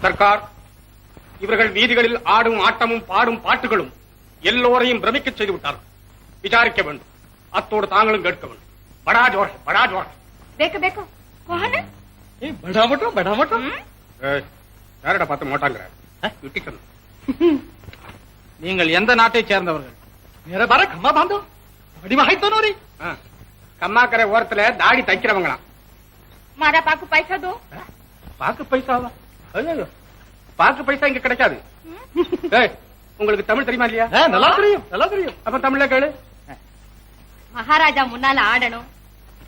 சர்க்கார், இவர்கள் வீதிகளில் ஆடும் ஆட்டமும் பாடும் பாட்டுகளும் எல்லோரையும் பிரமிக்க செய்து விட்டார்கள். விசாரிக்க வேண்டும். அத்தோடு தாங்களும் கேட்க வேண்டும். படா ஜோர் படா ஜோர். யாரடா பார்த்து மோட்டாங்கிற? நீங்கள் எந்த நாட்டை சேர்ந்தவர்கள்? கம்மாக்கரை ஓரத்துல தாடி தைக்கிறவங்களாம். மாதா பாக்கு பைசா தோ. பாக்கு பைசாவா? பாக்கு பைசா இங்க கிடைக்காது. உங்களுக்கு தமிழ் தெரியுமா இல்லையா? நல்லா தெரியும், நல்லா தெரியும். அப்ப தமிழ்ல கேளு. மகாராஜா முன்னால ஆடணும்,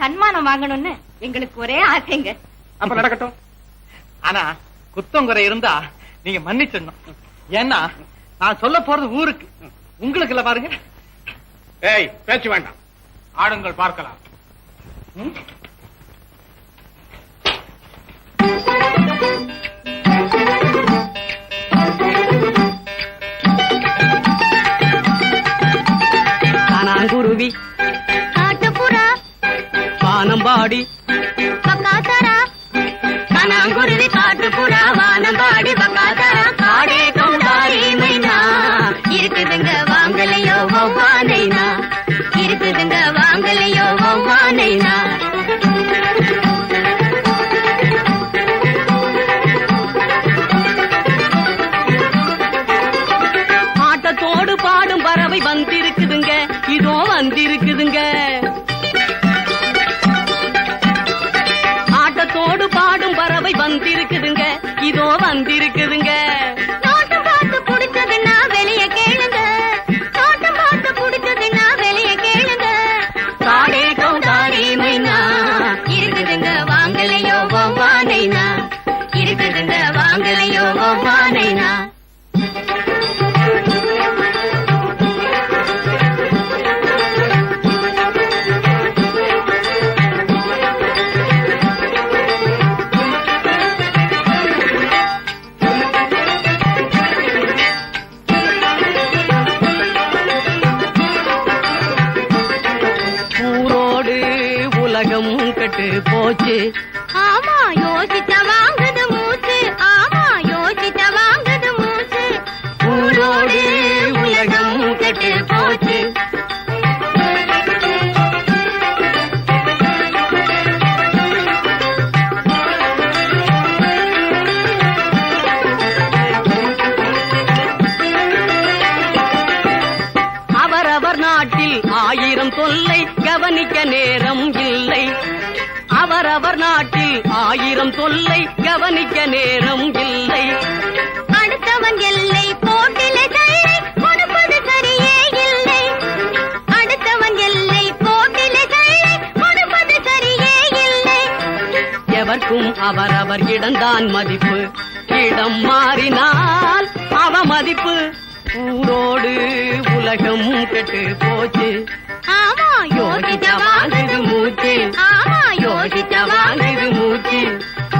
சன்மானம் வாங்கணும்னு எங்களுக்கு ஒரே ஆசைங்க. அப்ப நடக்கட்டும். ஆனா குத்தங்குறை இருந்தா நீங்க மன்னிச்சிடணும். ஏன்னா நான் சொல்ல போறது ஊருக்கு, உங்களுக்கு இல்ல. பாருங்க. ஏய், பேச்சு வேண்டாம். ஆடுங்கள், பார்க்கலாம். குருவி, காட்டுப்புறா, வானம்பாடி, பக்காத்தரா. கனாங்குருவி, காட்டுப்புறா, வானம்பாடி, பக்காத்தரா, காடே கௌதாரி மைனா, இருக்குதுங்க வாங்கலையோ ஒவ்வானைனா, இருக்குதுங்க வாங்கலையோ ஒவ்வானைனா. ஆட்டத்தோடு பாடும் பறவை வந்திருக்குதுங்க, இதோ வந்திருக்குதுங்க. ஆட்டத்தோடு பாடும் பறவை வந்திருக்குதுங்க, இதோ வந்திருக்குதுங்க. தோட்டம் பார்த்து பிடிச்சதுன்னா வெளிய கேளுங்க, தோட்டம் பார்த்து பிடிச்சதுன்னா வெளிய கேளுங்க. காடே கௌதாரி மைனா, இருக்குதுங்க வாங்கலையோ ஒவ்வானைனா, இருக்குதுங்க வாங்கலையோ ஒவ்வானைனா. கெட்டு போச்சு. ஆமா, யோசித்த வாங்குது மூச்சு. ஆமா, யோசித்த வாங்குது மூச்சு. ஊரோடு உலகம் கெட்டு போச்சு. அவரவர் நாட்டில் 1000 தொல்லை, கவனிக்க நேரம் இல்லை. அவரவர் நாட்டில் 1000 தொல்லை, கவனிக்க நேரம் இல்லை. அடுத்தவன் எல்லை போட்டிலே சைலை, கொடுப்பது சரியே இல்லை. அடுத்தவன் எல்லை போட்டிலே சைலை, கொடுப்பது சரியே இல்லை. எவர்க்கும் அவரவர் இடம்தான் மதிப்பு, இடம் மாறினால் அவ மதிப்பு. ஊரோடு உலகம் கெட்டு போச்சு. ஆமா, யோசித்த வாங்குது மூச்சு. ஆமா, யோசித்த வாங்குது மூச்சு.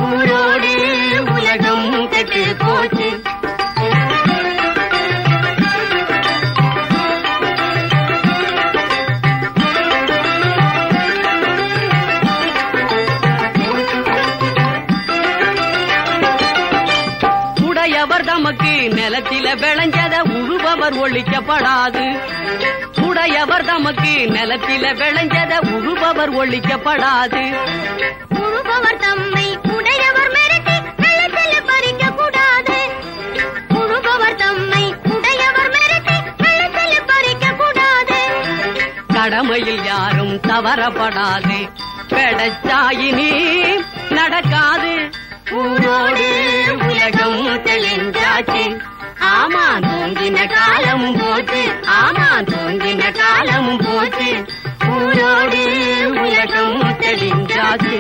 ஊரோடு உலகம் கெட்டு போச்சு. உடையவர் தமக்கு நிலத்தில விளைஞ்சத உழுபவர் ஒழிக்கப்படாது. உடையவர் தமக்கு நிலத்தில விளைஞ்சத உழுபவர் ஒழிக்கப்படாது. உழுபவர் தம்மை உடையவர் மிரட்டி நிலத்தில பறிக்க கூடாது. உழுபவர் தம்மை உடையவர் மிரட்டி நிலத்தில பறிக்க கூடாது. கடமையில் யாரும் தவறப்படாது, பெடச்சாயினி நடக்காது. ஊரோடு உலகம் தெளிஞ்சாச்சு. ஆமா, தூங்கின காலமும் போச்சு. ஆமா, தூங்கின காலமும் போச்சு. ஊரோடு உலகம் தெளிஞ்சாச்சு.